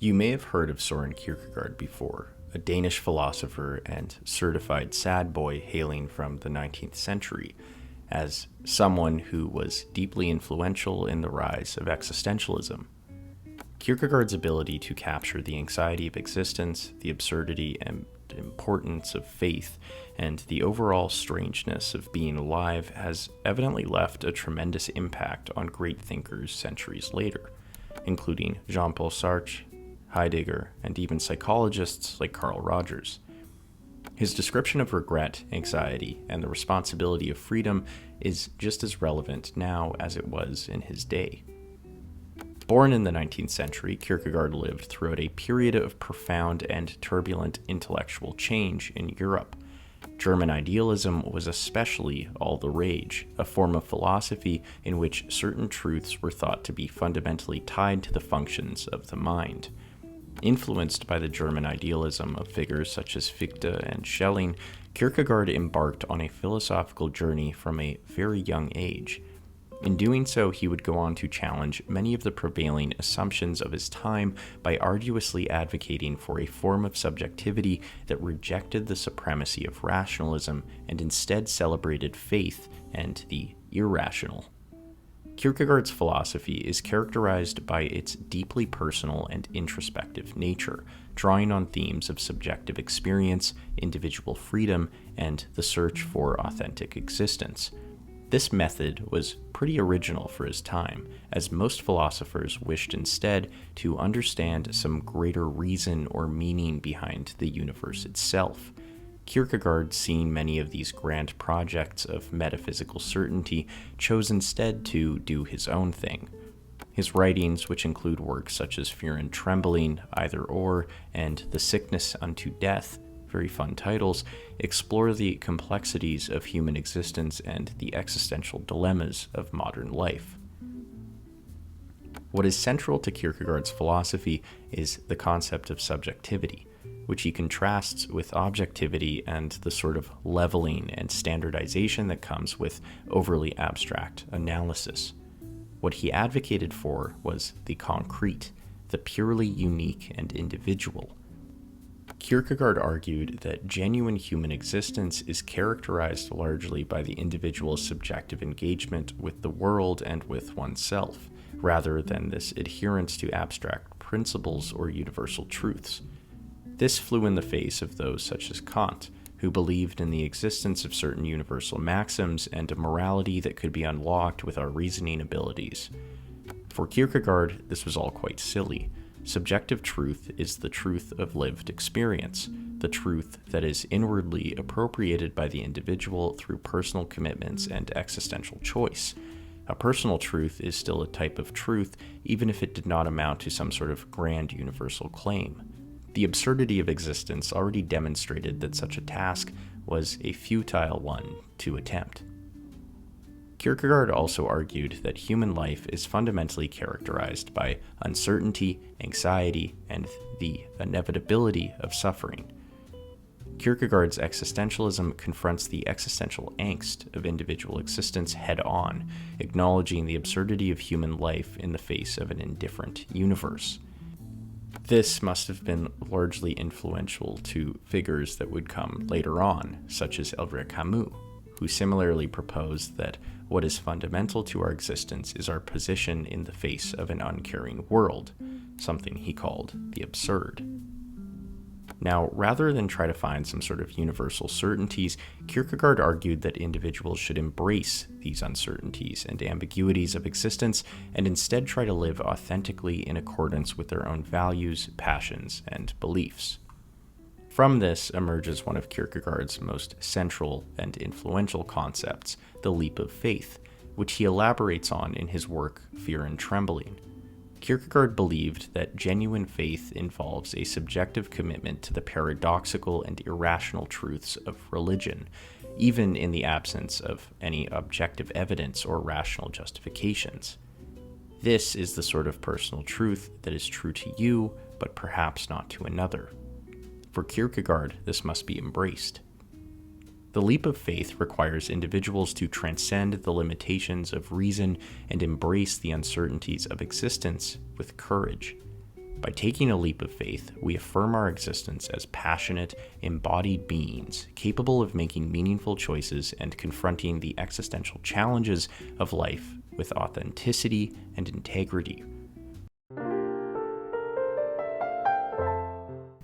You may have heard of Søren Kierkegaard before, a Danish philosopher and certified sad boy hailing from the 19th century, as someone who was deeply influential in the rise of existentialism. Kierkegaard's ability to capture the anxiety of existence, the absurdity and importance of faith, and the overall strangeness of being alive has evidently left a tremendous impact on great thinkers centuries later, including Jean-Paul Sartre, Heidegger, and even psychologists like Carl Rogers. His description of regret, anxiety, and the responsibility of freedom is just as relevant now as it was in his day. Born in the 19th century, Kierkegaard lived throughout a period of profound and turbulent intellectual change in Europe. German idealism was especially all the rage, a form of philosophy in which certain truths were thought to be fundamentally tied to the functions of the mind. Influenced by the German idealism of figures such as Fichte and Schelling, Kierkegaard embarked on a philosophical journey from a very young age. In doing so, he would go on to challenge many of the prevailing assumptions of his time by arduously advocating for a form of subjectivity that rejected the supremacy of rationalism and instead celebrated faith and the irrational. Kierkegaard's philosophy is characterized by its deeply personal and introspective nature, drawing on themes of subjective experience, individual freedom, and the search for authentic existence. This method was pretty original for his time, as most philosophers wished instead to understand some greater reason or meaning behind the universe itself. Kierkegaard, seeing many of these grand projects of metaphysical certainty, chose instead to do his own thing. His writings, which include works such as Fear and Trembling, Either Or, and The Sickness Unto Death, very fun titles, explore the complexities of human existence and the existential dilemmas of modern life. What is central to Kierkegaard's philosophy is the concept of subjectivity, which he contrasts with objectivity and the sort of leveling and standardization that comes with overly abstract analysis. What he advocated for was the concrete, the purely unique and individual. Kierkegaard argued that genuine human existence is characterized largely by the individual's subjective engagement with the world and with oneself, rather than this adherence to abstract principles or universal truths. This flew in the face of those such as Kant, who believed in the existence of certain universal maxims and a morality that could be unlocked with our reasoning abilities. For Kierkegaard, this was all quite silly. Subjective truth is the truth of lived experience, the truth that is inwardly appropriated by the individual through personal commitments and existential choice. A personal truth is still a type of truth, even if it did not amount to some sort of grand universal claim. The absurdity of existence already demonstrated that such a task was a futile one to attempt. Kierkegaard also argued that human life is fundamentally characterized by uncertainty, anxiety, and the inevitability of suffering. Kierkegaard's existentialism confronts the existential angst of individual existence head-on, acknowledging the absurdity of human life in the face of an indifferent universe. This must have been largely influential to figures that would come later on, such as Albert Camus, who similarly proposed that what is fundamental to our existence is our position in the face of an uncaring world, something he called the absurd. Now, rather than try to find some sort of universal certainties, Kierkegaard argued that individuals should embrace these uncertainties and ambiguities of existence and instead try to live authentically in accordance with their own values, passions, and beliefs. From this emerges one of Kierkegaard's most central and influential concepts, the leap of faith, which he elaborates on in his work Fear and Trembling. Kierkegaard believed that genuine faith involves a subjective commitment to the paradoxical and irrational truths of religion, even in the absence of any objective evidence or rational justifications. This is the sort of personal truth that is true to you, but perhaps not to another. For Kierkegaard, this must be embraced. The leap of faith requires individuals to transcend the limitations of reason and embrace the uncertainties of existence with courage. By taking a leap of faith, we affirm our existence as passionate, embodied beings capable of making meaningful choices and confronting the existential challenges of life with authenticity and integrity.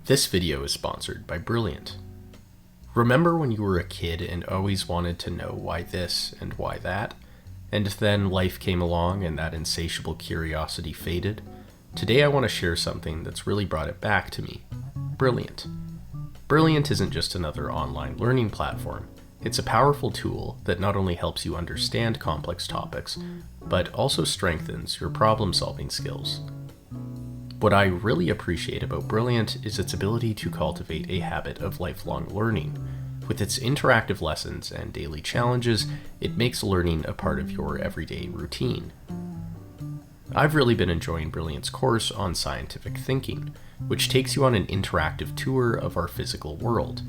This video is sponsored by Brilliant. Remember when you were a kid and always wanted to know why this and why that? And then life came along and that insatiable curiosity faded? Today I want to share something that's really brought it back to me. Brilliant. Brilliant isn't just another online learning platform. It's a powerful tool that not only helps you understand complex topics, but also strengthens your problem-solving skills. What I really appreciate about Brilliant is its ability to cultivate a habit of lifelong learning. With its interactive lessons and daily challenges, it makes learning a part of your everyday routine. I've really been enjoying Brilliant's course on scientific thinking, which takes you on an interactive tour of our physical world.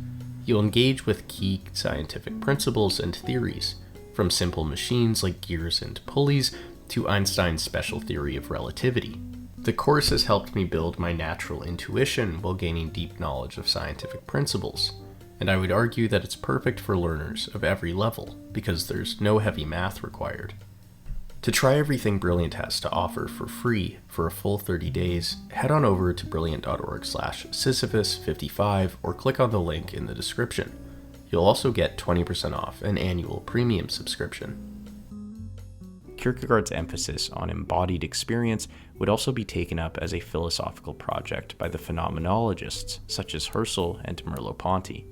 You'll engage with key scientific principles and theories, from simple machines like gears and pulleys to Einstein's special theory of relativity. The course has helped me build my natural intuition while gaining deep knowledge of scientific principles, and I would argue that it's perfect for learners of every level because there's no heavy math required. To try everything Brilliant has to offer for free for a full 30 days, head on over to brilliant.org/Sisyphus55 or click on the link in the description. You'll also get 20% off an annual premium subscription. Kierkegaard's emphasis on embodied experience would also be taken up as a philosophical project by the phenomenologists such as Husserl and Merleau-Ponty.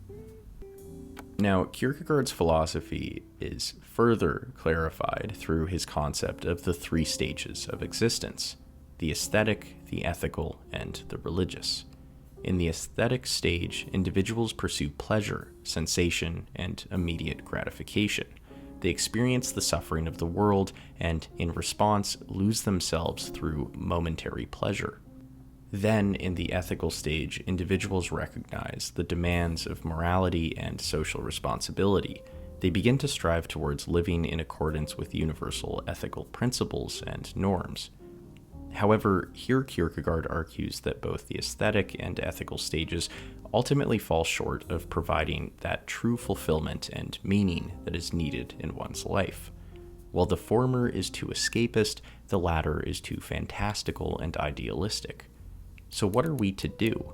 Now, Kierkegaard's philosophy is further clarified through his concept of the three stages of existence: the aesthetic, the ethical, and the religious. In the aesthetic stage, individuals pursue pleasure, sensation, and immediate gratification. They experience the suffering of the world and, in response, lose themselves through momentary pleasure. Then, in the ethical stage, individuals recognize the demands of morality and social responsibility. They begin to strive towards living in accordance with universal ethical principles and norms. However, here Kierkegaard argues that both the aesthetic and ethical stages ultimately fall short of providing that true fulfillment and meaning that is needed in one's life. While the former is too escapist, the latter is too fantastical and idealistic. So what are we to do?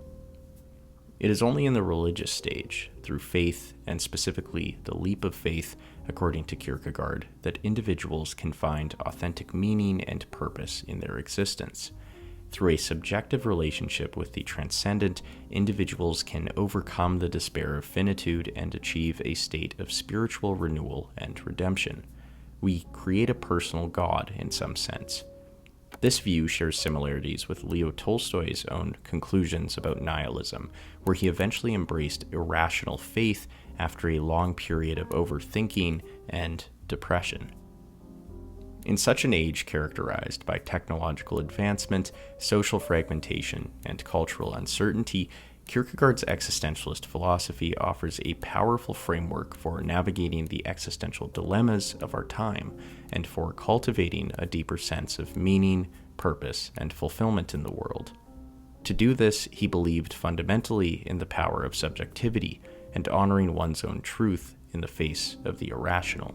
It is only in the religious stage, through faith, and specifically the leap of faith, according to Kierkegaard, that individuals can find authentic meaning and purpose in their existence. Through a subjective relationship with the transcendent, individuals can overcome the despair of finitude and achieve a state of spiritual renewal and redemption. We create a personal God in some sense. This view shares similarities with Leo Tolstoy's own conclusions about nihilism, where he eventually embraced irrational faith after a long period of overthinking and depression. In such an age characterized by technological advancement, social fragmentation, and cultural uncertainty, Kierkegaard's existentialist philosophy offers a powerful framework for navigating the existential dilemmas of our time and for cultivating a deeper sense of meaning, purpose, and fulfillment in the world. To do this, he believed fundamentally in the power of subjectivity and honoring one's own truth in the face of the irrational.